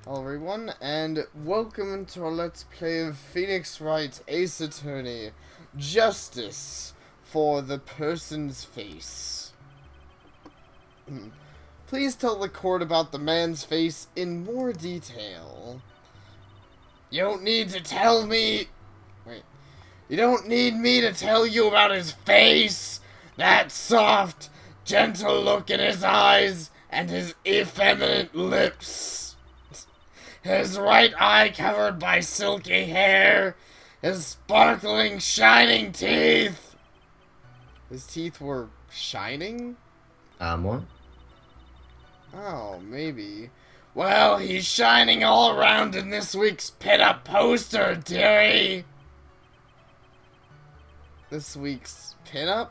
Hello everyone, and welcome to our Let's Play of Phoenix Wright Ace Attorney, Justice for the Person's Face. Please tell the court about the man's face in more detail. You don't need to tell me... Wait. You don't need me to tell you about his face, that soft, gentle look in his eyes, and his effeminate lips. His right eye covered by silky hair, his sparkling, shining teeth. His teeth were shining? What? Oh, maybe. Well, he's shining all around in this week's pin-up poster, dearie. This week's pinup?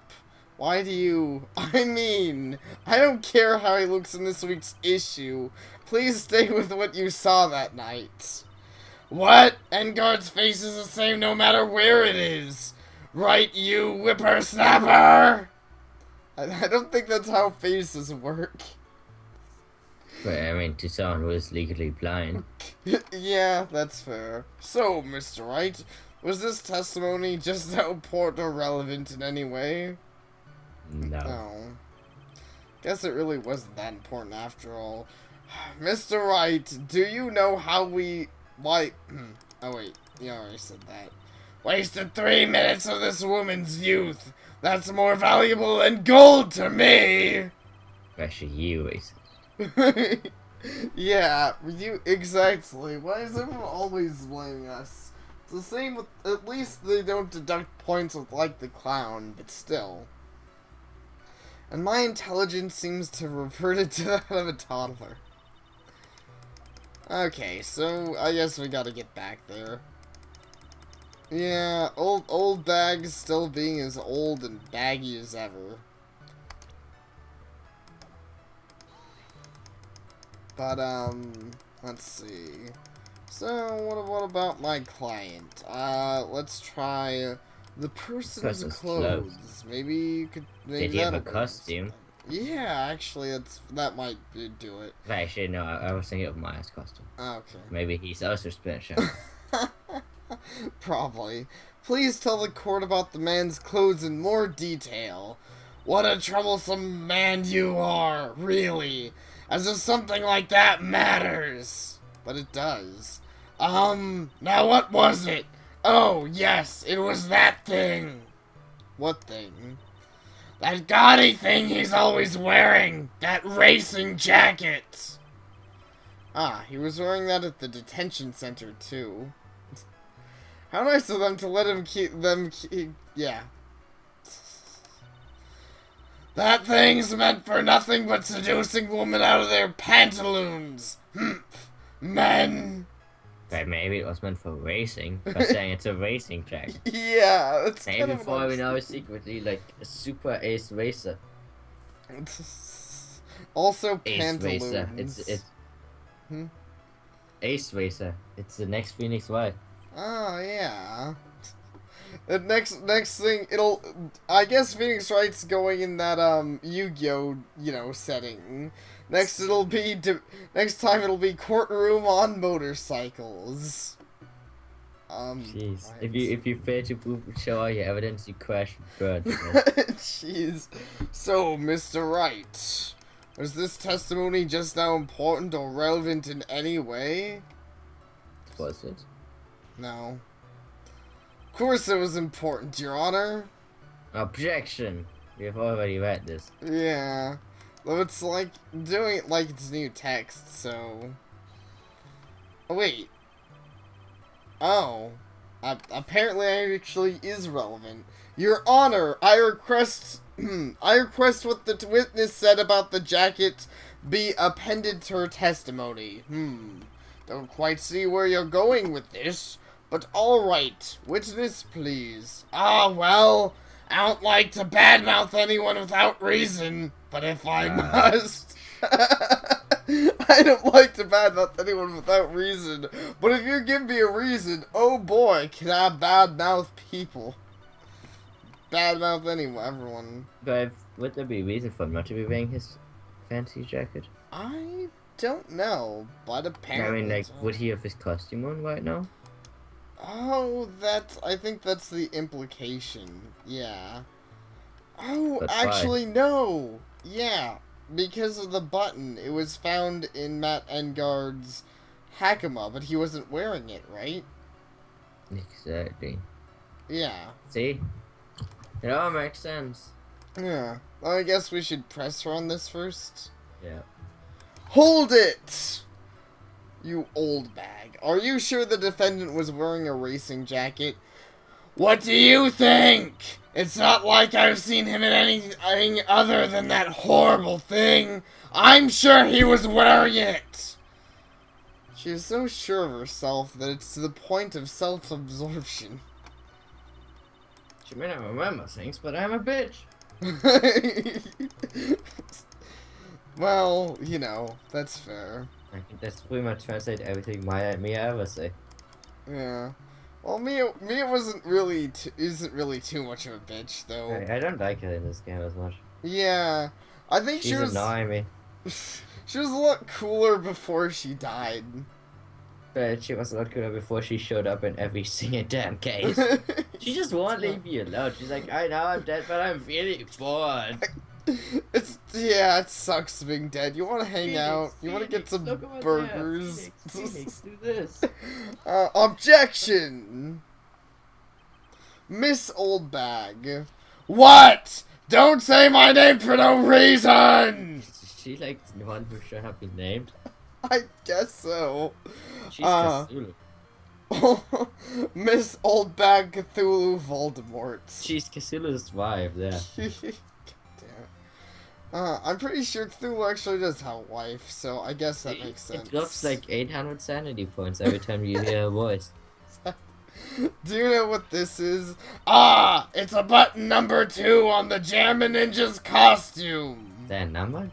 Why do you... I mean, I don't care how he looks in this week's issue. Please stay with what you saw that night. What? Enguarde's face is the same no matter where it is. Right, you whippersnapper? I don't think that's how faces work. But I mean, to someone who is legally blind. Yeah, that's fair. So, Mr. Wright, was this testimony just that important or relevant in any way? No. Oh. Guess it really wasn't that important after all. Mr. Wright, do you know how we... Why... Oh wait, you already said that. Wasted 3 minutes of this woman's youth. That's more valuable than gold to me! Especially you, racist. Yeah, you... Exactly. Why is everyone always blaming us? It's the same with... At least they don't deduct points with, like, the clown, but still. And my intelligence seems to have reverted to that of a toddler. Okay, so I guess we gotta get back there. Yeah, old bags still being as old and baggy as ever. But, let's see. So, what about my client? Let's try the person's clothes. Maybe you could... Maybe Did he have a costume? Yeah, actually, that might do it. Actually, no, I was thinking of Maya's costume. Okay. Maybe he's also special. Probably. Please tell the court about the man's clothes in more detail. What a troublesome man you are, really. As if something like that matters. But it does. Now what was it? Oh, yes, it was that thing. What thing? That gaudy thing he's always wearing. That racing jacket. Ah, he was wearing that at the detention center, too. How nice of them to let him keep... Yeah. That thing's meant for nothing but seducing women out of their pantaloons. Men. But maybe it was meant for racing, by saying it's a racing jacket. Yeah, that's maybe kind of before we know secretly, like, a super ace racer. Also Ace pantaloons. racer. It's Ace racer. It's the next Phoenix Wright. Oh, yeah. The next thing, I guess Phoenix Wright's going in that, Yu-Gi-Oh, setting. Next time it'll be courtroom on motorcycles. Jeez. If you fail to show all your evidence, you crash and burn. Jeez. So, Mr. Wright, was this testimony just now important or relevant in any way? Was it? No. Of course it was important, Your Honor. Objection! We've already read this. Yeah. Though it's like doing it like it's new text, so... Oh, wait. Oh. Apparently it actually is relevant. Your Honor, I request what the witness said about the jacket be appended to her testimony. Don't quite see where you're going with this. But alright, witness please. Ah, well, I don't like to badmouth anyone without reason, but if I must... I don't like to badmouth anyone without reason, but if you give me a reason, oh boy, can I badmouth people. Badmouth everyone. But would there be a reason for him not to be wearing his fancy jacket? I don't know, but apparently... I mean, like, would he have his costume on right now? Oh, I think that's the implication. Yeah. Oh, But actually, no! Yeah, because of the button. It was found in Matt Engard's Hakama, but he wasn't wearing it, right? Exactly. Yeah. See? It all makes sense. Yeah. Well, I guess we should press her on this first. Yeah. Hold it! You old bag. Are you sure the defendant was wearing a racing jacket? What do you think? It's not like I've seen him in anything other than that horrible thing. I'm sure he was wearing it. She is so sure of herself that it's to the point of self-absorption. She may not remember things, but I'm a bitch. Well, you know, that's fair. I think that's pretty much translate everything Mia ever say. Yeah. Well, Mia isn't really too much of a bitch, though. I don't like her in this game as much. Yeah, I think She's annoying me. She was a lot cooler before she died. But she was a lot cooler before she showed up in every single damn case. She just won't leave you alone. She's like, I know I'm dead, but I'm really bored. Yeah, it sucks being dead. You want to hang out. You want to get some burgers. Phoenix, do this. Objection! Miss Oldbag. What? Don't say my name for no reason! Is she like the one who should have been named? I guess so. She's Cthulhu. Miss Oldbag Cthulhu Voldemort. She's Cthulhu's wife, yeah. I'm pretty sure Cthulhu actually does have a wife, so I guess that makes sense. It drops like 800 sanity points every time you hear her voice. Do you know what this is? Ah! It's a button number 2 on the Jammin' Ninja's costume! That number?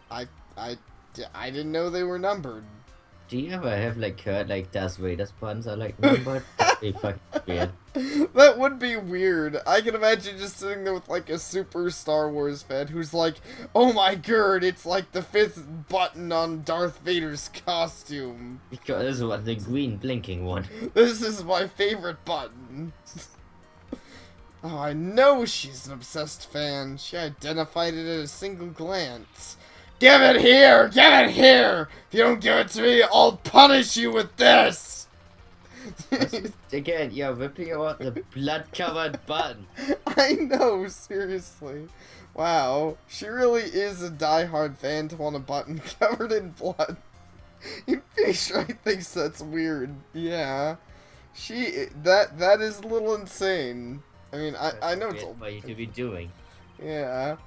I didn't know they were numbered. Do you ever have like heard like Darth Vader's buttons are like numbered? That'd be fucking weird. That would be weird. I can imagine just sitting there with like a super Star Wars fan who's like, oh my god, it's like the 5th button on Darth Vader's costume. Because this is what the green blinking one. This is my favorite button. Oh, I know she's an obsessed fan. She identified it at a single glance. Give it here! Give it here! If you don't give it to me, I'll punish you with this! Again, you're ripping out the blood-covered button. I know, seriously. Wow, she really is a die-hard fan to want a button covered in blood. You'd be sure I thinks that's weird. Yeah. That is a little insane. I mean, I know it's all... What you to be doing. Yeah.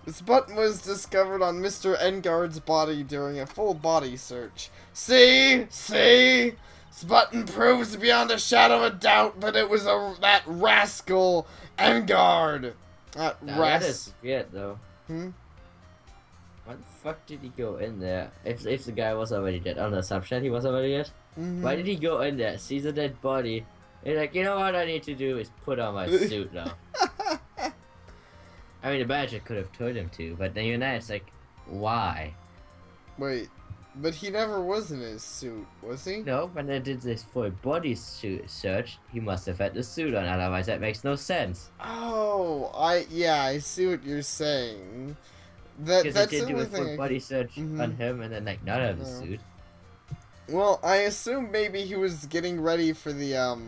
This button was discovered on Mr. Engard's body during a full body search. See? See? This button proves beyond a shadow of doubt that it was that rascal Engard. That is weird, though. Hmm? Why the fuck did he go in there? If the guy was already dead, on the assumption he was already dead, why did he go in there, sees a dead body, and like, you know what I need to do is put on my suit now. I mean, the badger could have told him to, but then it's like, why? Wait, but he never was in his suit, was he? No, when they did this full body suit search, he must have had the suit on, otherwise that makes no sense. Oh, I see what you're saying. Because That's they did the do only a full thing body search on him and then like not have the suit. Well, I assume maybe he was getting ready for the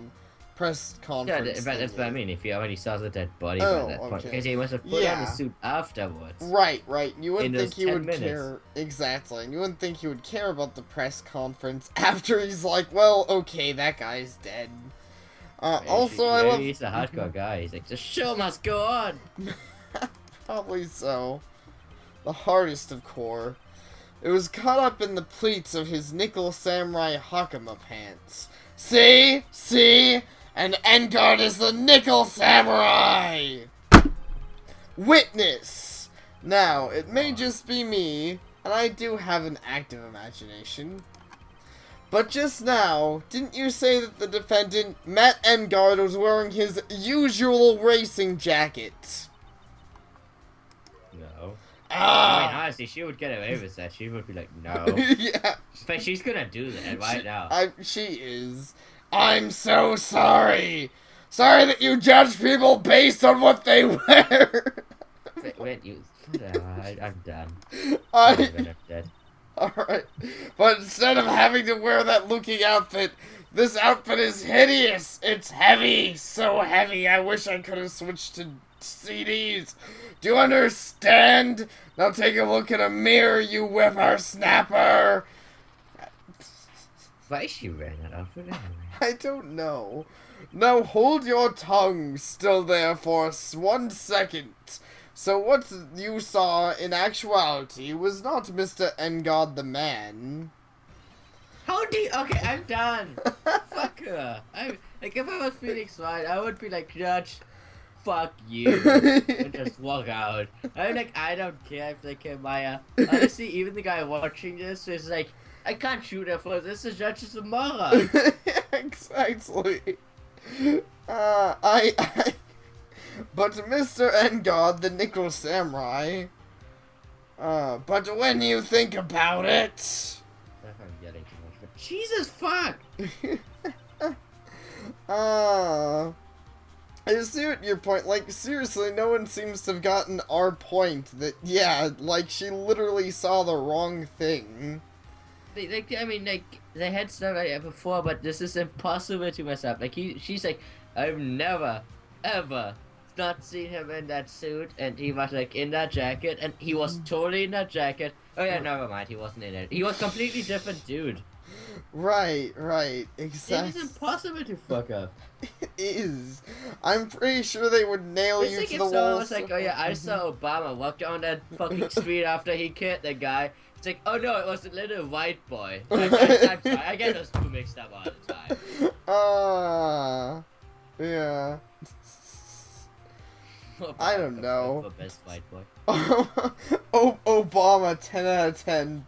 press conference. Yeah, that's what I mean. If he already saw the dead body by that point, okay. because he must have put on the suit afterwards. Right. You wouldn't think he would 10 minutes. care exactly, and you wouldn't think he would care about the press conference after he's like, well, okay, that guy's dead. Also, he's a hardcore guy. He's like, the show must go on. Probably so. The hardest of core. It was caught up in the pleats of his nickel samurai Hakama pants. See? See? And Engard is the nickel samurai! Witness! Now, it may just be me, and I do have an active imagination. But just now, didn't you say that the defendant, Matt Engard, was wearing his usual racing jacket? No. I mean, Ah! honestly, she would get away with that. She would be like, no. Yeah. But she's gonna do that right now. She is. I'm so sorry. Sorry that you judge people based on what they wear. Wait, you. Whatever, I'm done. I'm I. dead. Alright. But instead of having to wear that looking outfit, this outfit is hideous. It's heavy. So heavy. I wish I could have switched to CDs. Do you understand? Now take a look in a mirror, you whippersnapper. Why is she wearing that outfit anyway? I don't know. Now hold your tongue still there for 1 second. So what you saw in actuality was not Mr. Engard the man. How do you... Okay, I'm done. Fuck her. Like, if I was Phoenix Wright, I would be like, Judge, fuck you. And just walk out. I'm like, I don't care if they kill Maya. Honestly, even the guy watching this is like, I can't shoot her for this. The judge is a moron. Exactly. But Mr. Engard, the Nickel Samurai, but when you think about it... I'm getting too much, but Jesus fuck! I see what your point, like, seriously, no one seems to have gotten our point that, yeah, like, she literally saw the wrong thing. I mean, they had stuff like that before, but this is impossible to mess up. Like, she's like, I've never, ever not seen him in that suit, and he was, like, in that jacket, and he was totally in that jacket. Oh, yeah, never mind, he wasn't in it. He was completely different dude. Right, exactly. It is impossible to fuck up. It is. I'm pretty sure they would nail It's you like to if the someone wall. was like, oh yeah, I saw Obama walk down that fucking street after he killed the guy. It's like, oh no, it was a little white boy. I'm sorry, I get those two mixed up all the time. Yeah. I don't know. For best white boy. Obama, 10 out of 10,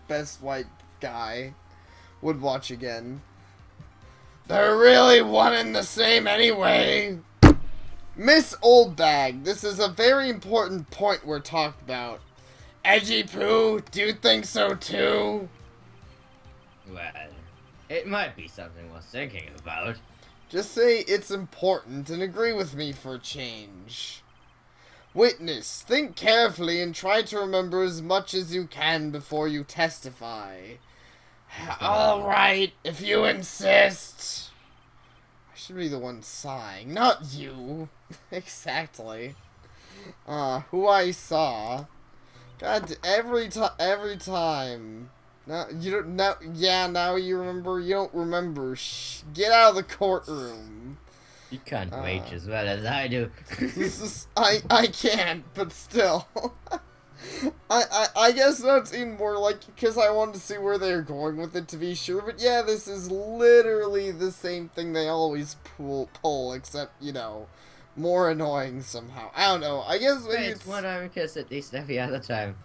best white guy. Would watch again. They're really one and the same anyway. Miss Oldbag, this is a very important point we're talking about. Edgy Poo, do you think so too? Well, it might be something worth thinking about. Just say it's important and agree with me for a change. Witness, think carefully and try to remember as much as you can before you testify. Alright, if you insist. I should be the one sighing, not you. Exactly. Who I saw. God, every time. No, you don't know. Yeah, now you remember. You don't remember. Shh. Get out of the courtroom. You can't rage as well as I do. This is. I can't, but still. I guess that's even more like because I wanted to see where they're going with it to be sure. But yeah, this is literally the same thing they always pull, except you know, more annoying somehow. I don't know. I guess maybe it's more annoying because at least every other time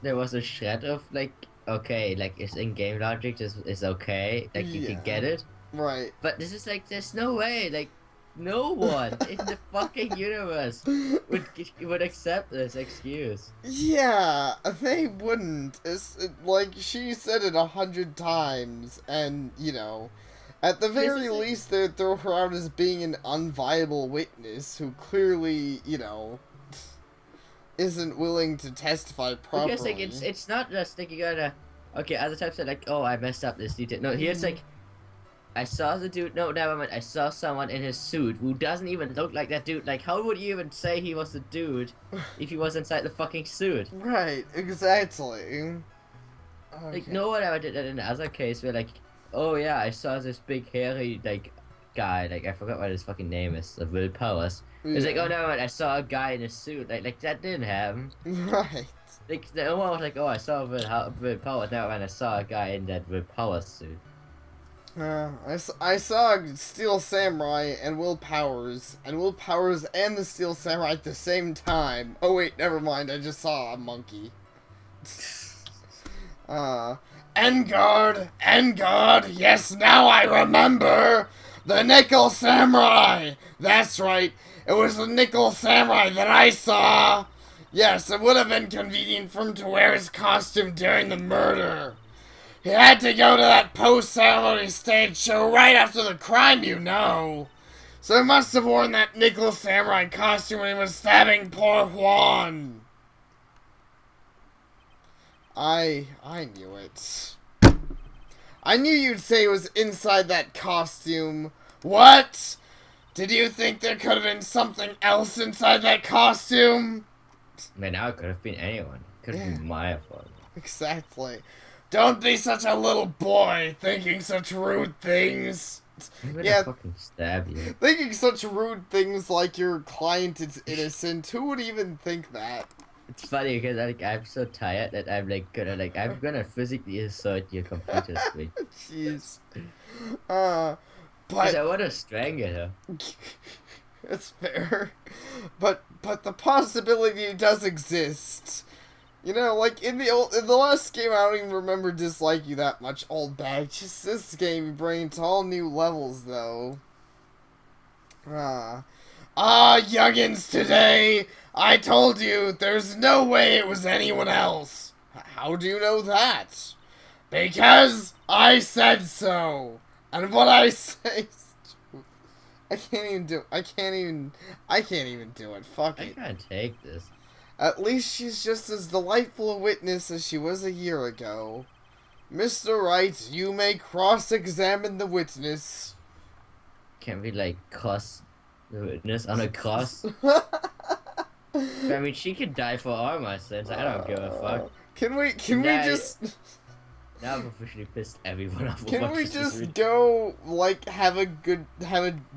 there was a shred of like, okay, like it's in-game logic is okay, like you can get it, right? But this is like there's no way, like no one in the fucking universe would accept this excuse. Yeah, they wouldn't. Like she said it 100 times, and you know, at the very least, they'd throw her out as being an unviable witness who clearly, you know, isn't willing to testify properly. Because like it's not just like you gotta. Okay, other times they're like, oh, I messed up this detail. No, here's like, I saw the dude. No, never mind. I saw someone in his suit who doesn't even look like that dude. Like, how would you even say he was the dude if he was inside the fucking suit? Right, exactly. Okay. Like, no one ever did that in the other case where, like, oh yeah, I saw this big hairy, like, guy. Like, I forgot what his fucking name is. The Will Powers. It's like, oh no, I saw a guy in a suit. Like that didn't happen. Right. Like, no one was like, oh, I saw Will Powers. Now when I saw a guy in that Will Powers suit. I saw Steel Samurai and Will Powers and the Steel Samurai at the same time. Oh wait, never mind, I just saw a monkey. Engard, yes, now I remember! The Nickel Samurai! That's right, it was the Nickel Samurai that I saw! Yes, it would have been convenient for him to wear his costume during the murder. He had to go to that post-ceremony stage show right after the crime, you know. So he must have worn that nickel samurai costume when he was stabbing poor Juan. I knew it. I knew you'd say it was inside that costume. What? Did you think there could have been something else inside that costume? Man, now it could have been anyone. It could have been my fault. Exactly. Don't be such a little boy thinking such rude things. I'm gonna fucking stab you. Thinking such rude things like your client is innocent. Who would even think that? It's funny because I'm so tired that I'm gonna physically assault your computer screen. Jeez. But I want to strangle her. It's fair. But the possibility does exist. You know, like in the last game, I don't even remember disliking you that much, old bag. Just this game, you bring it to all new levels, though. Youngins, today, I told you, there's no way it was anyone else. How do you know that? Because I said so. And what I say is true. I can't even do it. Fuck it. I can't take this. At least she's just as delightful a witness as she was a year ago. Mr. Wright, you may cross-examine the witness. Can we, like, cross the witness on a cross? I mean, she could die for all my sins. I don't give a fuck. Can we just... Now I've officially pissed everyone off. Can we just go, like, have a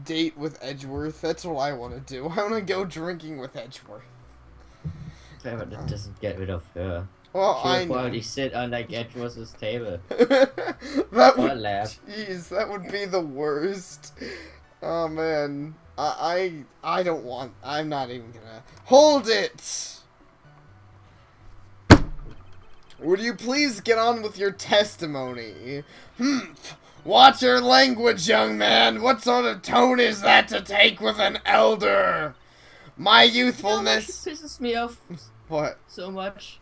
date with Edgeworth? That's what I want to do. I want to go drinking with Edgeworth. But that doesn't get rid of her. Well, She'll probably sit on, like, Edgeworth's table. That would... laugh. Jeez, that would be the worst. Oh, man. I don't want... I'm not even gonna... Hold it! Would you please get on with your testimony? Watch your language, young man. What sort of tone is that to take with an elder? My youthfulness... You know, pisses me off. What? So much.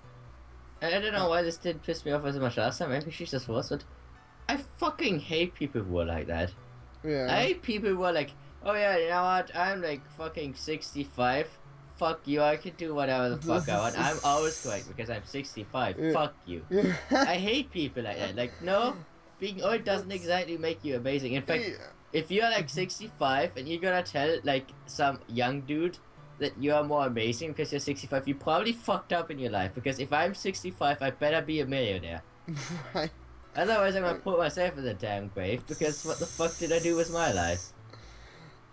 I don't know why this didn't piss me off as much last time. Maybe she's just worse, but I fucking hate people who are like that. Yeah. I hate people who are like, oh yeah, you know what? I'm like fucking 65. Fuck you, I can do whatever the fuck I want. I'm always correct because I'm 65. Yeah. Fuck you. I hate people like that. Like, no, being old doesn't exactly make you amazing. In fact, if you're like 65 and you're gonna tell like some young dude that you are more amazing because you're 65, you probably fucked up in your life. Because if I'm 65, I better be a millionaire. Right. Otherwise, I'm gonna put myself in the damn grave. Because what the fuck did I do with my life?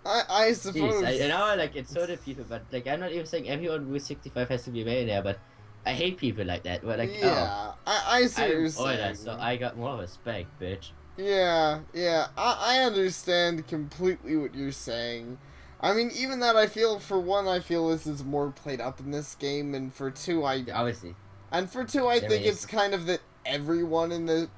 I suppose. Jeez, I know I like insulted people, but like I'm not even saying everyone who is 65 has to be a millionaire. But I hate people like that. But like, yeah, I see what you're saying. Older, so I got more respect, bitch. Yeah, I understand completely what you're saying. I mean, even that, I feel, for one, I feel this is more played up in this game, and for two, Obviously. And for two, I think it's kind of that everyone in the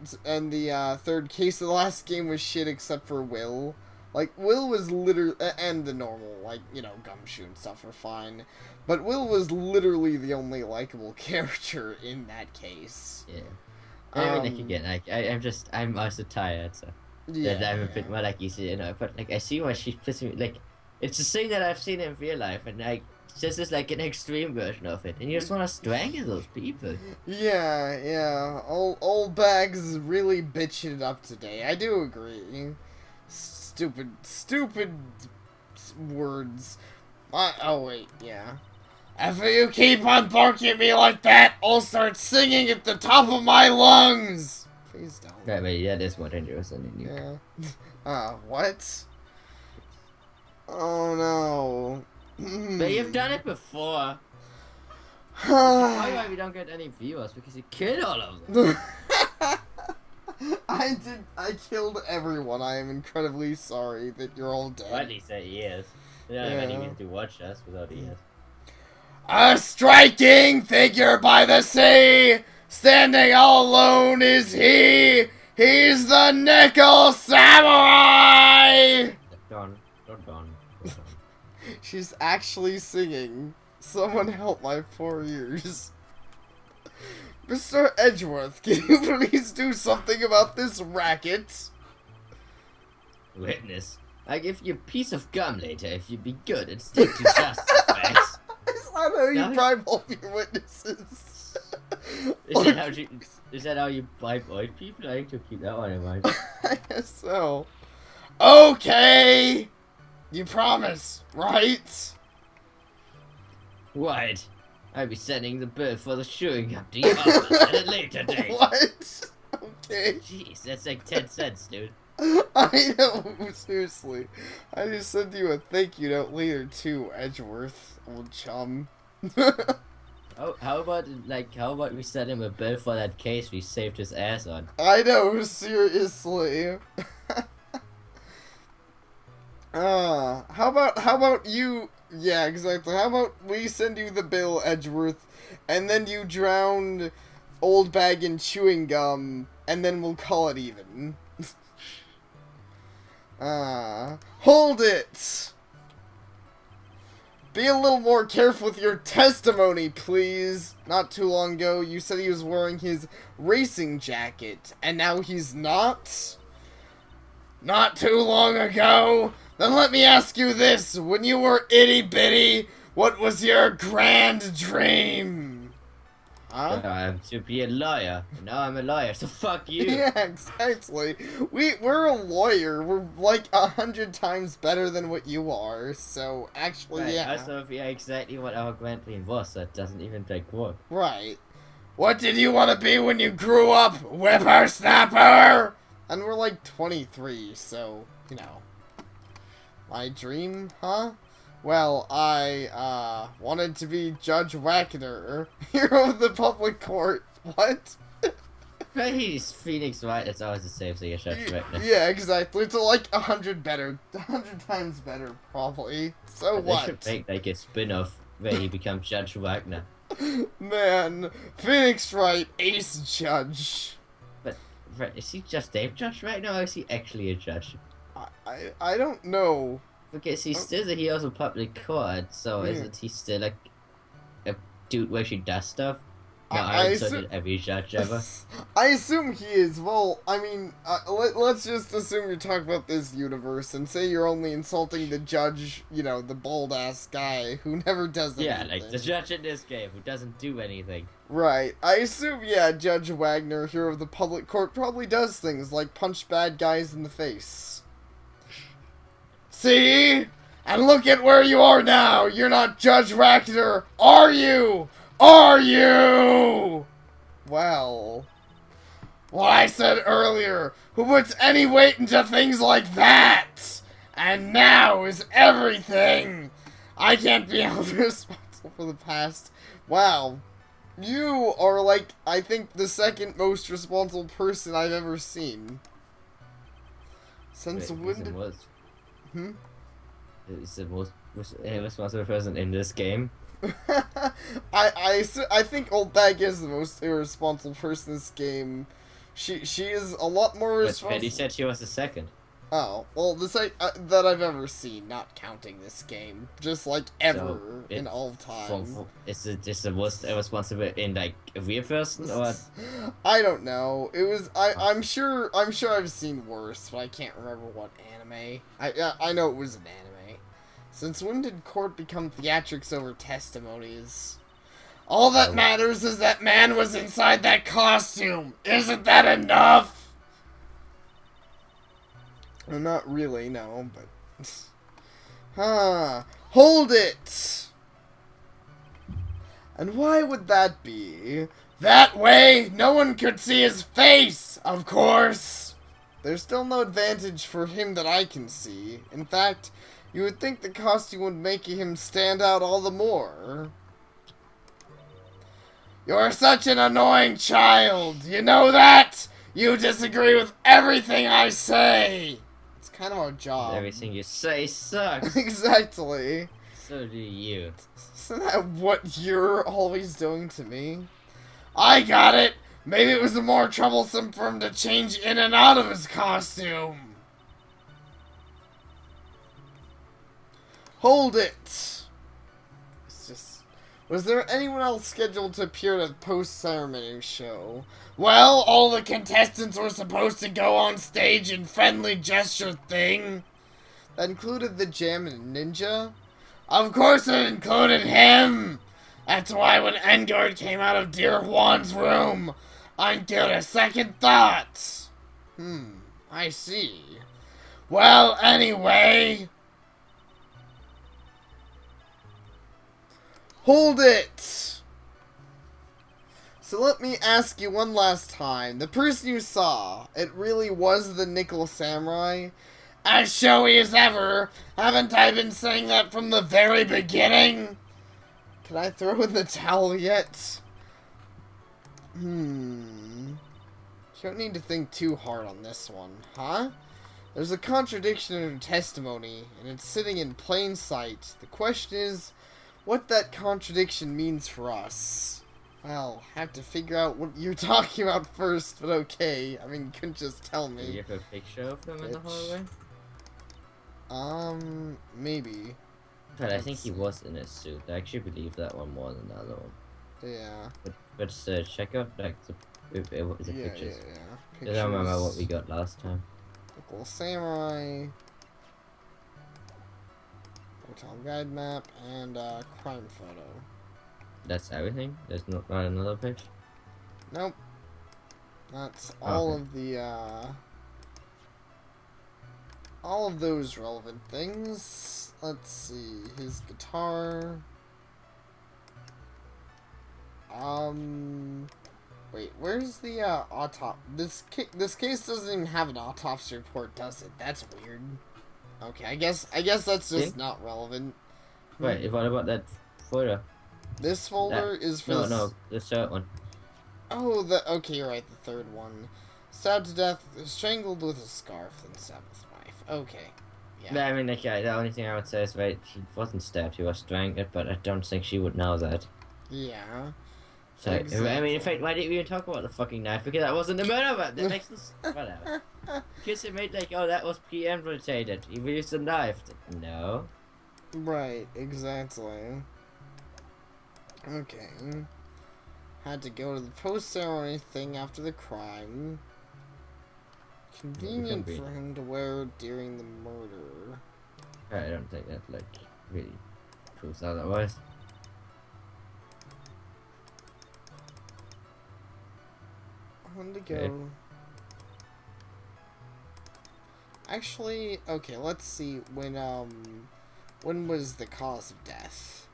third case of the last game was shit except for Will. Like, Will was literally, and the normal, like, you know, Gumshoe and stuff are fine. But Will was literally the only likable character in that case. Yeah. I mean, like, again, I'm also tired, so. Yeah. I'm a bit more, like, easy, you know, but, like, I see why she's pissing me, like, it's a thing that I've seen in real life, and, like, this is, like, an extreme version of it, and you just want to strangle those people. Yeah. Old Bags is really bitching it up today. I do agree. Stupid words. Oh, wait, yeah. If you keep on barking at me like that, I'll start singing at the top of my lungs! Please don't. Right, but that is more dangerous than you. Yeah. What? Oh, no. But you've done it before. Why we don't get any viewers? Because you killed all of them. I killed everyone. I am incredibly sorry that you're all dead. Or at least say yes. You don't have any reason to watch us without ears. A striking figure by the sea, standing all alone is he. He's the Nickel Samurai! Done. She's actually singing Someone help my poor ears. Mr. Edgeworth, can you please do something about this racket? Witness, I give you a piece of gum later if you be good and stick to justice, Max. Is that how you No. bribe all your witnesses? Is that how you bribe old people? I need to keep that one in mind. I guess so. Okay! You promise, right? Right. I'll be sending the bill for the chewing gum to your office at a later date. What? Okay. Jeez, that's like 10 cents, dude. I know, seriously. I just sent you a thank you note later too, Edgeworth, old chum. Oh, how about we send him a bill for that case we saved his ass on? I know, seriously. How about you? Yeah, exactly. How about we send you the bill, Edgeworth, and then you drown Old Bag in chewing gum, and then we'll call it even. Hold it! Be a little more careful with your testimony, please. Not too long ago, you said he was wearing his racing jacket, and now he's not? Not too long ago? Then let me ask you this. When you were itty-bitty, what was your grand dream? Huh? To be a lawyer. Now I'm a lawyer, so fuck you. Yeah, exactly. We're a lawyer. We're like 100 times better than what you are. So actually, Right, yeah. also, yeah, exactly what our grand dream was. That doesn't even work. Right. What did you want to be when you grew up, whippersnapper? And we're like 23, so you know. My dream, huh? Well, I, wanted to be Judge Wagner, hero of the public court. What? He's Phoenix Wright, it's always the same thing as Judge Wagner. Yeah, exactly. It's like 100 times better, probably. So But what? They should make like a spin-off where he becomes Judge Wagner. Man, Phoenix Wright, ace judge. But, is he just a judge right now, or is he actually a judge? I don't know. Because he's still the hero of public court, so Yeah. isn't he still like a dude where she does stuff? No, I so did every judge ever. I assume he is. Well, I mean, let's just assume you're talking about this universe and say you're only insulting the judge, you know, the bald-ass guy who never does anything. Yeah, like the judge in this game who doesn't do anything. Right. I assume, yeah, Judge Wagner, hero of the public court, probably does things like punch bad guys in the face. See? And look at where you are now! You're not Judge Wagner! Are you? Are you? Well, what I said earlier, who puts any weight into things like that? And now is everything! I can't be held responsible for the past. Wow. You are like, I think, the second most responsible person I've ever seen. Since when did... He's the most responsible person in this game. I think Old Bag is the most irresponsible person in this game. She is a lot more responsible. But Betty said she was the second. Oh, well, that I've ever seen, not counting this game. Just, like, ever, So, in all time. Is it just the most irresponsible in, like, a real person, or...? I don't know. It was, I'm sure I've seen worse, but I can't remember what anime. I know it was an anime. Since when did court become theatrics over testimonies? All that matters is that man was inside that costume! Isn't that enough? Well, not really, no, but... Huh. Hold it! And why would that be? That way, no one could see his face, of course! There's still no advantage for him that I can see. In fact, you would think the costume would make him stand out all the more. You're such an annoying child, you know that? You disagree with everything I say! It's kind of our job. Everything you say sucks. Exactly. So do you. Isn't that what you're always doing to me? I got it! Maybe it was more troublesome for him to change in and out of his costume. Hold it! It's just... Was there anyone else scheduled to appear at a post-ceremony show? Well, all the contestants were supposed to go on stage in friendly gesture thing. That included the Jam and Ninja? Of course it included him! That's why when Engard came out of dear Juan's room, I didn't give it a second thought. I see. Well, anyway... Hold it! So let me ask you one last time. The person you saw, it really was the Nickel Samurai? As showy as ever! Haven't I been saying that from the very beginning? Can I throw in the towel yet? You don't need to think too hard on this one, huh? There's a contradiction in her testimony, and it's sitting in plain sight. The question is, what that contradiction means for us. Well, have to figure out what you're talking about first, but okay. I mean, you couldn't just tell me. Do you have a picture of them in the hallway? Maybe. But I think he was in a suit. I actually believe that one more than the other one. Yeah. But check out like the pictures. Yeah. I don't remember what we got last time. Local Samurai. Hotel guide map and crime photo. That's everything? There's not another page? Nope. That's all of the all of those relevant things. Let's see, his guitar. Wait, where's the this case doesn't even have an autopsy report, does it? That's weird. Okay, I guess that's just not relevant. Wait, what about that folder? This folder is for no, the third one. Oh, okay, you're right, the third one. Stabbed to death, strangled with a scarf, then stabbed with a knife. Okay. Yeah. I mean, like, the only thing I would say is, right, he wasn't stabbed, he was strangled, but I don't think she would know that. Yeah. So, exactly. I mean, in fact, why didn't we even talk about the fucking knife? Because that wasn't the murder, but that makes us... whatever. Because it made, like, oh, that was premeditated. He used a knife. No. Right, exactly. Okay. Had to go to the post-ceremony thing after the crime. Convenient for him to wear during the murder. I don't think that, like, really proves otherwise. On to go. Actually, okay, let's see when was the cause of death?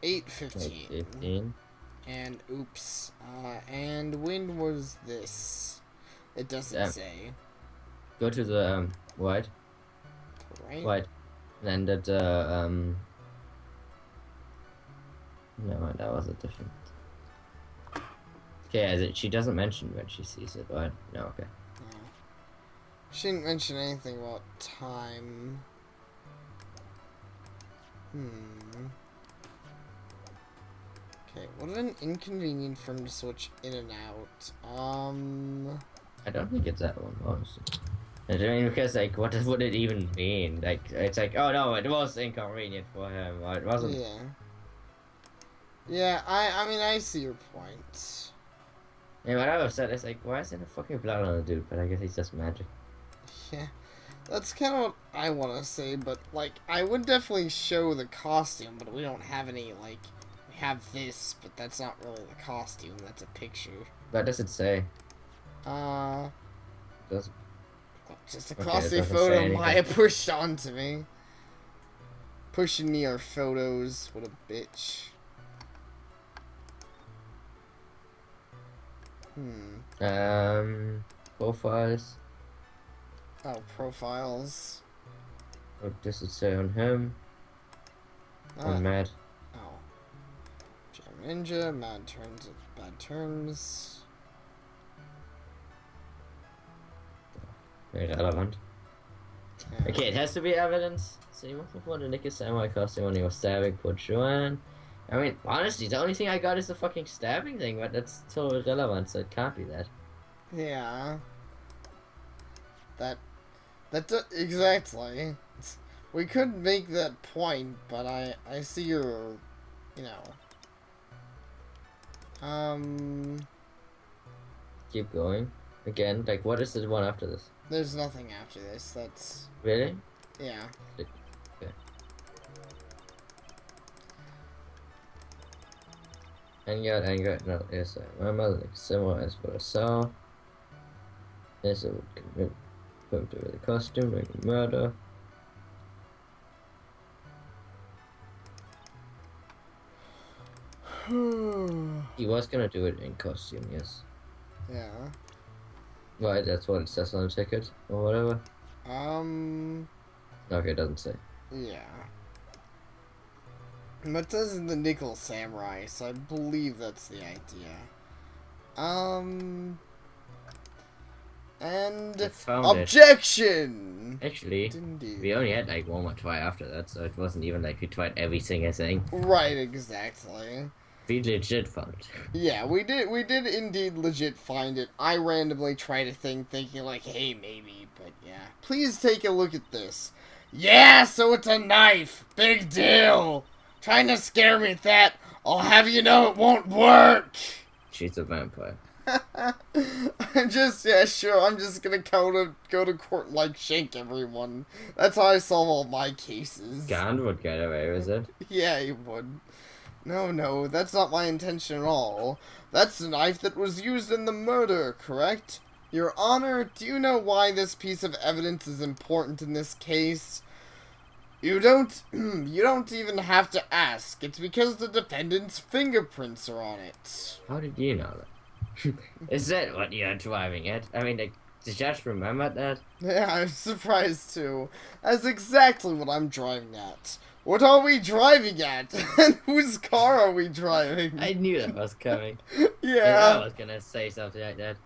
8:15. 8:15. And oops. And when was this? It doesn't say. Go to the White. Right. White. And that no, that was a different. Okay, she doesn't mention when she sees it, right? No, okay. No. She didn't mention anything about time. Okay, what an inconvenient for him to switch in and out. I don't think it's that one, honestly. I mean, because, like, what would it even mean? Like, it's like, oh no, it was inconvenient for him, or it wasn't. Yeah. Yeah, I mean, I see your point. Yeah, what I was said is like, why is there no fucking blood on the dude? But I guess he's just magic. Yeah, that's kind of what I want to say, but, like, I would definitely show the costume, but we don't have any, like, we have this, but that's not really the costume, that's a picture. What does it say? Just a classy photo Maya pushed onto me. Pushing me our photos, what a bitch. Profiles. Oh, profiles. What does it say on him? On Mad. Oh. Jam Ninja, Mad Turns, Bad Terms. Very relevant. Yeah. Okay, it has to be evidence. So you must have worn the Nicky Samurai costume when he was stabbing poor Joanne. I mean, honestly, the only thing I got is the fucking stabbing thing, but that's still irrelevant, so it can't be that. Yeah. Exactly. We could make that point, but I see your you know. Keep going. Again, like, what is the one after this? There's nothing after this. That's... Really? Yeah. Okay. Anger. No, yes, my mother like similar as what I saw. Yes, I would commit him to the costume, like murder. He was gonna do it in costume, yes. Yeah. Right, that's what it says on the ticket, or whatever. Okay, it doesn't say. Yeah. But it says in the Nickel Samurai, so I believe that's the idea. And I found objection! it. Actually, Indeed. we only had like one more try after that, so it wasn't even like we tried every single thing. Right, exactly. We legit found it. Yeah, we did indeed legit find it. I randomly tried a thing thinking like, hey, maybe, but yeah. Please take a look at this. Yeah, so it's a knife. Big deal. Trying to scare me with that, I'll have you know it won't work. She's a vampire. I'm just gonna go to court like Shank everyone. That's how I solve all my cases. Gand would get away with it. Yeah, he would. No, that's not my intention at all. That's the knife that was used in the murder, correct? Your Honor, do you know why this piece of evidence is important in this case? You don't even have to ask. It's because the defendant's fingerprints are on it. How did you know that? Is that what you're driving at? I mean, like, the judge remembered that? Yeah, I'm surprised too. That's exactly what I'm driving at. What are we driving at? And whose car are we driving? I knew that was coming. Yeah. I was gonna say something like that.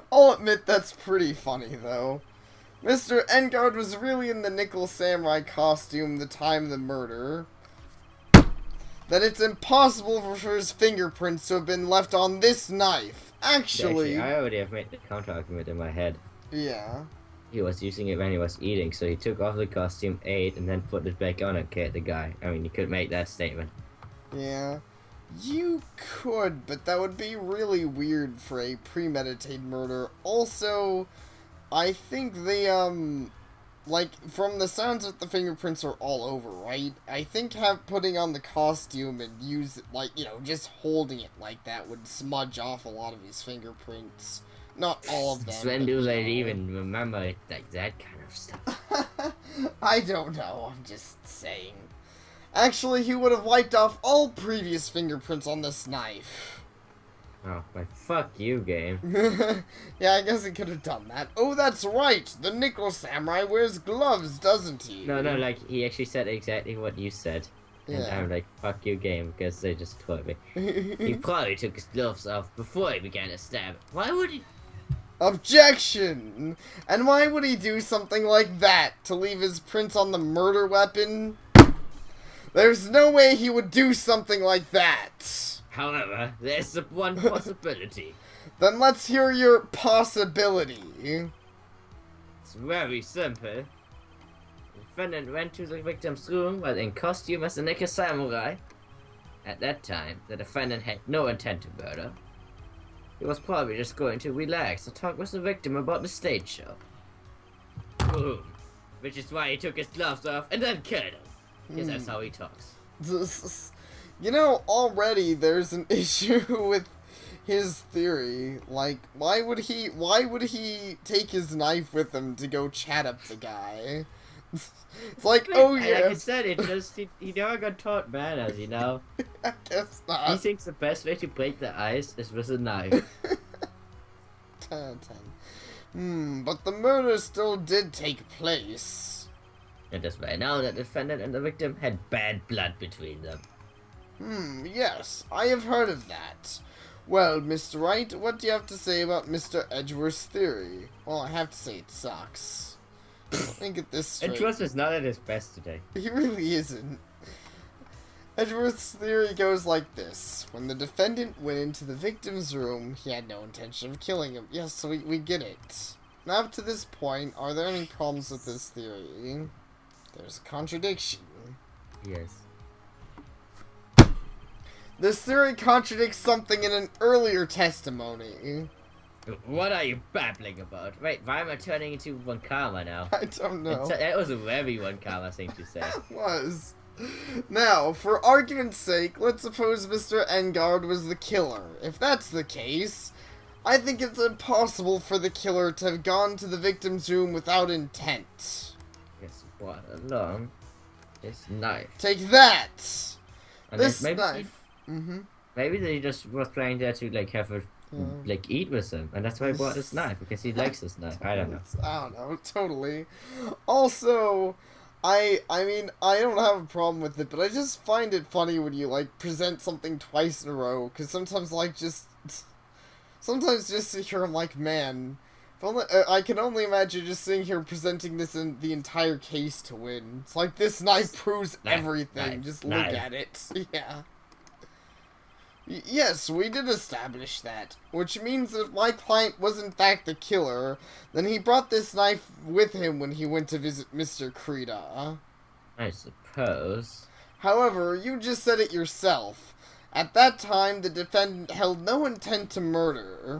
I'll admit that's pretty funny, though. Mr. Engard was really in the Nickel Samurai costume the time of the murder. That it's impossible for his fingerprints to have been left on this knife. Actually, I already have made the counter argument in my head. Yeah. He was using it when he was eating, so he took off the costume, ate, and then put it back on and killed the guy. I mean, you could make that statement. Yeah. You could, but that would be really weird for a premeditated murder. Also, I think they, like, from the sounds of the fingerprints are all over, right? I think putting on the costume and use it, like, you know, just holding it like that would smudge off a lot of his fingerprints. Not all of them. When do they even remember it, like that kind of stuff? I don't know, I'm just saying. Actually, he would have wiped off all previous fingerprints on this knife. Oh, my fuck you, game. Yeah, I guess he could have done that. Oh, that's right! The Nickel Samurai wears gloves, doesn't he? No, like, he actually said exactly what you said. Yeah. And I'm like, fuck you, game, because they just told me. He probably took his gloves off before he began to stab. Why would he? Objection! And why would he do something like that? To leave his prints on the murder weapon? There's no way he would do something like that. However, there's the one possibility. Then let's hear your possibility. It's very simple. The defendant went to the victim's room while in costume as a Nickel Samurai. At that time, the defendant had no intent to murder. He was probably just going to relax and talk with the victim about the stage show. Boom. Which is why he took his gloves off and then killed him. Because that's how he talks. You know, already there's an issue with his theory. Like, why would he take his knife with him to go chat up the guy? It's like, oh yeah. Like I said, he never got taught manners, you know? I guess not. He thinks the best way to break the ice is with a knife. 10 out of 10. But the murder still did take place. And that's why now the defendant and the victim had bad blood between them. Yes, I have heard of that. Well, Mr. Wright, what do you have to say about Mr. Edgeworth's theory? Well, I have to say it sucks. Let me get this straight. Edgeworth is not at his best today. He really isn't. Edgeworth's theory goes like this. When the defendant went into the victim's room, he had no intention of killing him. Yes, we get it. Now, up to this point, are there any problems with this theory? There's a contradiction. Yes. This theory contradicts something in an earlier testimony. What are you babbling about? Wait, why am I turning into one karma now? I don't know. That was a very one karma thing to say. It was. Now, for argument's sake, let's suppose Mr. Engard was the killer. If that's the case, I think it's impossible for the killer to have gone to the victim's room without intent. Yes, what along this knife. Take that! And This maybe knife. Mm-hmm. Maybe they just was playing there to like have a like eat with him, and that's why he bought this knife because he likes this knife. I don't know. I don't know, totally. Also, I mean, I don't have a problem with it, but I just find it funny when you like present something twice in a row, because sometimes just sit here, I'm like, man, if only, I can only imagine just sitting here presenting this in the entire case to win. It's like, this knife proves everything, just look at it. Yeah. Yes, we did establish that, which means that if my client was in fact the killer, then he brought this knife with him when he went to visit Mr. Krita. I suppose. However, you just said it yourself. At that time, the defendant held no intent to murder.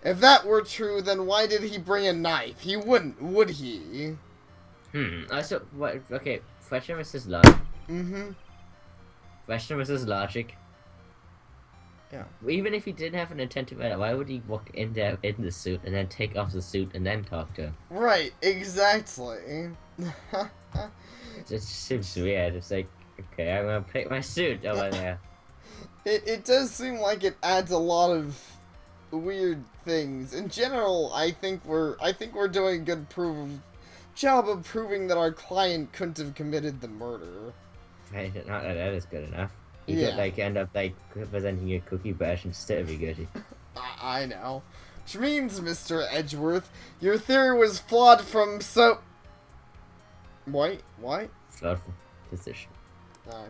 If that were true, then why did he bring a knife? He wouldn't, would he? Also, what? Okay, question versus logic. Question versus logic. Yeah. Even if he didn't have an intent to murder, why would he walk in there in the suit and then take off the suit and then talk to him? Right, exactly. It just seems weird. It's like, okay, I'm gonna pick my suit over there. It does seem like it adds a lot of weird things. In general, I think we're doing a good job of proving that our client couldn't have committed the murder. Right, not that is good enough. You Yeah. could like end up like presenting a cookie bash instead of a goodie. I know. Which means, Mr. Edgeworth, your theory was flawed from Wait, what? Flawed from position.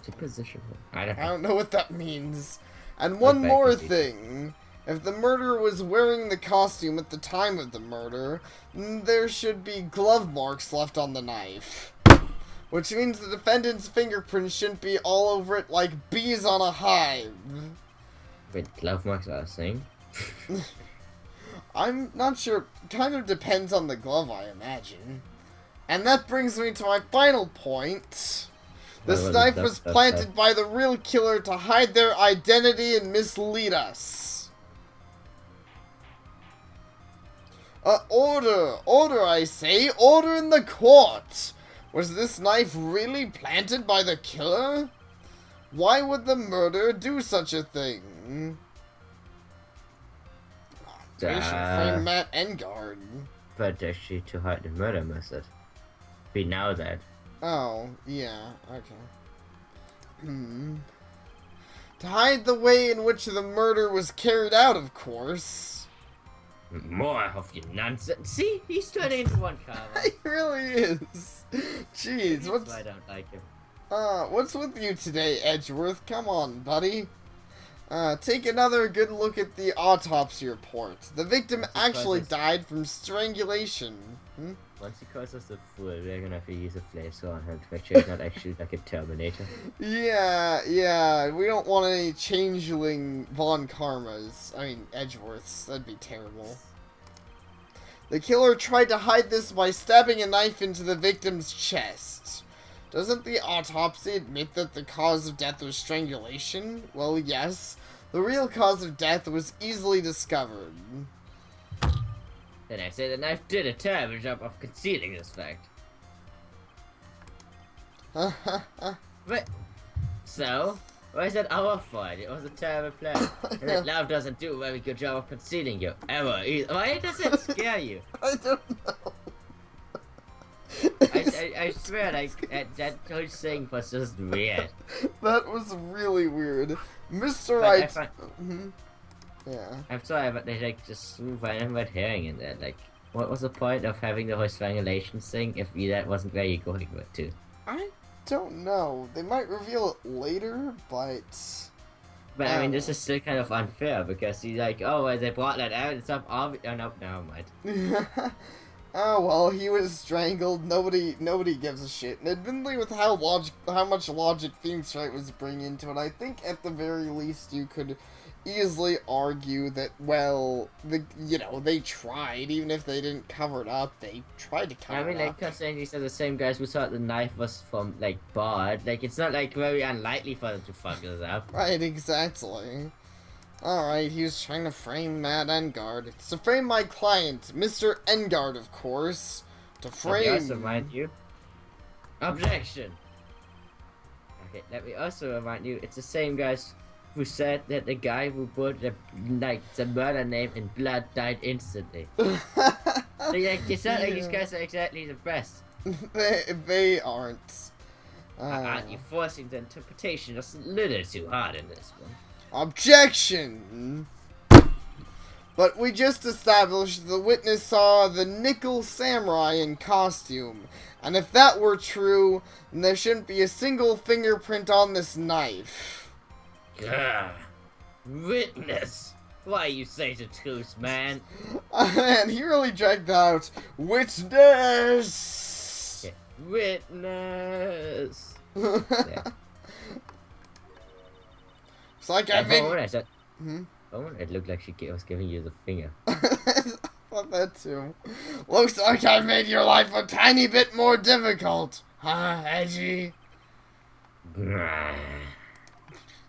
To position. I don't know what that means. And one more thing. If the murderer was wearing the costume at the time of the murder, there should be glove marks left on the knife. Which means the defendant's fingerprints shouldn't be all over it like bees on a hive. Wait, glove marks are a thing? I'm not sure. Kind of depends on the glove, I imagine. And that brings me to my final point. This knife was planted by the real killer to hide their identity and mislead us. Order, I say. Order in the court. Was this knife really planted by the killer? Why would the murderer do such a thing? Patient frame Matt Engard. But actually, to hide the murder method. We know that. Oh, yeah, okay. To hide the way in which the murder was carried out, of course. More of your nonsense. See, he's turning into one karma. He really is. Jeez, That's why I don't like him. What's with you today, Edgeworth? Come on, buddy. Take another good look at the autopsy report. The victim actually died from strangulation. Once he calls us a fool, we're gonna have to use a flamethrower on him to make sure he's not actually like a Terminator. Yeah, we don't want any changeling Von Karmas. I mean, Edgeworths. That'd be terrible. The killer tried to hide this by stabbing a knife into the victim's chest. Doesn't the autopsy admit that the cause of death was strangulation? Well, yes. The real cause of death was easily discovered. Then I say the knife did a terrible job of concealing this fact. But, so, why is that our fault? It was a terrible plan. And that love doesn't do a very good job of concealing you, ever. Why does it scare you? I don't know. I swear, like, that whole thing was just weird. That was really weird. Mr. Wright... Yeah. I'm sorry, but they like just threw random red herring in there. Like, what was the point of having the whole strangulation thing if that wasn't where you're going with to? I don't know. They might reveal it later, but... But I mean, this is still kind of unfair because he's like, oh, well, they brought that out. It's up obvious. Oh, no, never mind. Oh well, he was strangled. Nobody gives a shit. And admittedly, with how much logic Phoenix Wright was bringing into it, I think at the very least you could easily argue that, well, they tried, even if they didn't cover it up, they tried to cover I mean, it like, up. considering these are the same guys who thought the knife was from, like, Bard, like, it's not, like, very unlikely for them to fuck this up. Right, exactly. Alright, he was trying to frame Matt Engard. It's to frame my client, Mr. Engard, of course. To Let me also frame... remind you. Objection! Okay, let me also remind you, it's the same guys who said that the guy who put the murder name in blood died instantly. So, like, it's not like these guys are exactly the best. they aren't. Aren't you forcing the interpretation just a little too hard in this one? Objection! But we just established the witness saw the Nickel Samurai in costume. And if that were true, then there shouldn't be a single fingerprint on this knife. Gah. Witness! Why you say the truth, man? And he really dragged out. Witness! Okay. Witness! Yeah. It's like I made... It looked like she was giving you the finger. I thought that too. Looks like I made your life a tiny bit more difficult. Huh, Edgy?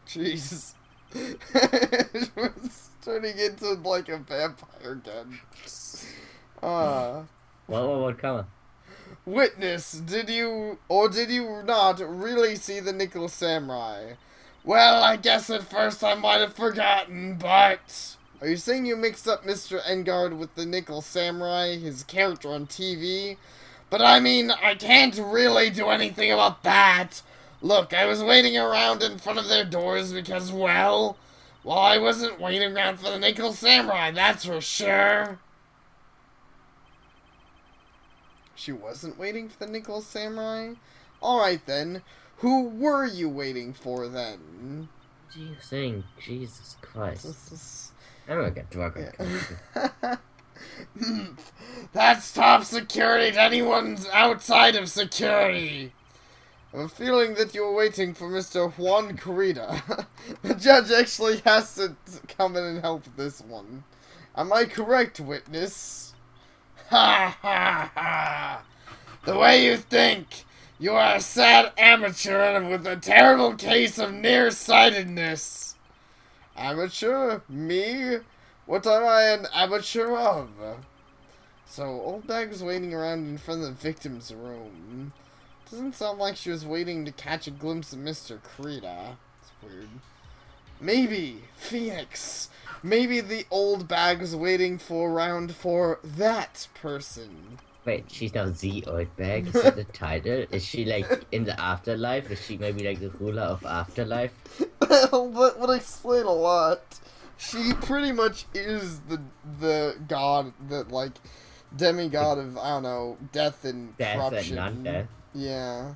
Jeez. It was turning into like a vampire again. What, come on. Witness, did you not really see the Nickel Samurai? Well, I guess at first I might have forgotten, but... Are you saying you mixed up Mr. Engard with the Nickel Samurai, his character on TV? But I mean, I can't really do anything about that. Look, I was waiting around in front of their doors because, well, I wasn't waiting around for the Nickel Samurai, that's for sure. She wasn't waiting for the Nickel Samurai? Alright then. Who were you waiting for then? What do you think? Jesus Christ. I'm gonna get drunk. Yeah. That's top security to anyone outside of security. I have a feeling that you were waiting for Mr. Juan Corrida. The judge actually has to come in and help this one. Am I correct, witness? Ha ha ha! The way you think! You are a sad amateur with a terrible case of nearsightedness. Amateur? Me? What am I an amateur of? So, Old Bag was waiting around in front of the victim's room. Doesn't sound like she was waiting to catch a glimpse of Mr. Krita. It's weird. Maybe Phoenix. Maybe the Old Bag was waiting around for that person. Wait, she's now the Old Bag? Is that the title? Is she, like, in the afterlife? Is she maybe, like, the ruler of afterlife? That would explain a lot. She pretty much is the god that, like, demigod of, I don't know, death and corruption. Death and non-death. Yeah.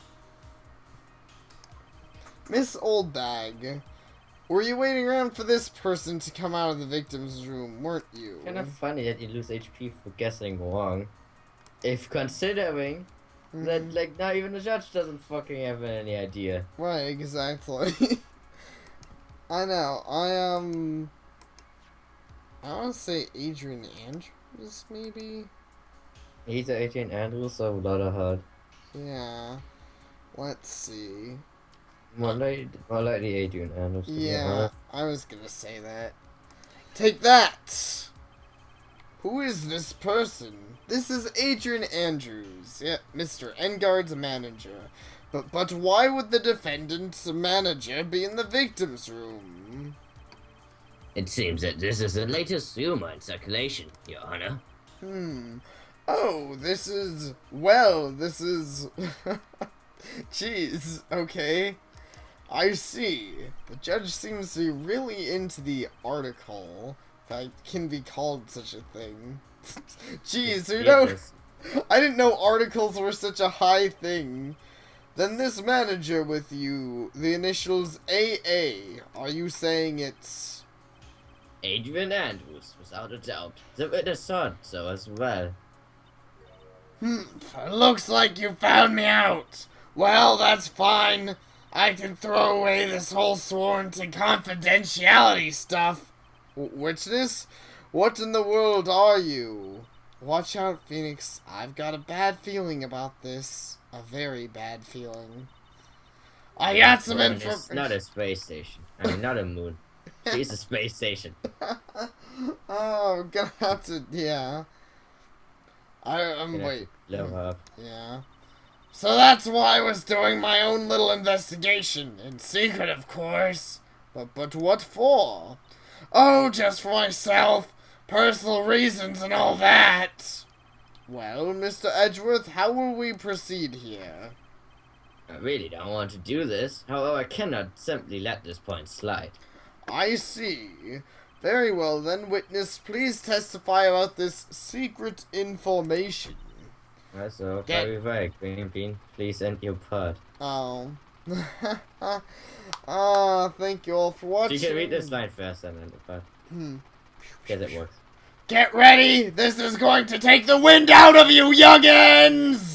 Miss Old Bag, were you waiting around for this person to come out of the victim's room, weren't you? Kind of funny that you lose HP for guessing wrong. If considering that, like, not even the judge doesn't fucking have any idea. Right, exactly. I know. I want to say Adrian Andrews, maybe? Either Adrian Andrews or Lotterhard. Yeah. Let's see. More likely Adrian Andrews. Yeah, I was gonna say that. Take that! Who is this person? This is Adrian Andrews. Yeah, Mr. Engard's manager. But why would the defendant's manager be in the victim's room? It seems that this is the latest rumor in circulation, Your Honor. Oh, this is... Well, this is... Jeez, okay. I see. The judge seems to be really into the article. If I can be called such a thing. Jeez, you know... I didn't know articles were such a high thing. Then this manager with you, the initials AA, are you saying it's... Adrian Andrews, without a doubt. The witness saw so as well. Looks like you found me out. Well, that's fine. I can throw away this whole sworn to confidentiality stuff. Witness? What in the world are you? Watch out, Phoenix. I've got a bad feeling about this. A very bad feeling. I got some information. It's not a space station. I mean, not a moon. She's a space station. Oh, I'm gonna have to, yeah. Wait. Blow up. Yeah. So that's why I was doing my own little investigation. In secret, of course. But what for? Oh, just for myself. Personal reasons and all that. Well, Mr. Edgeworth, how will we proceed here? I really don't want to do this. However, I cannot simply let this point slide. I see. Very well then, witness, please testify about this secret information. Also, very right, Green Bean. Please end your part. Oh. Thank you all for watching. You can read this line first and then the part. Because it works. Get ready! This is going to take the wind out of you, youngins!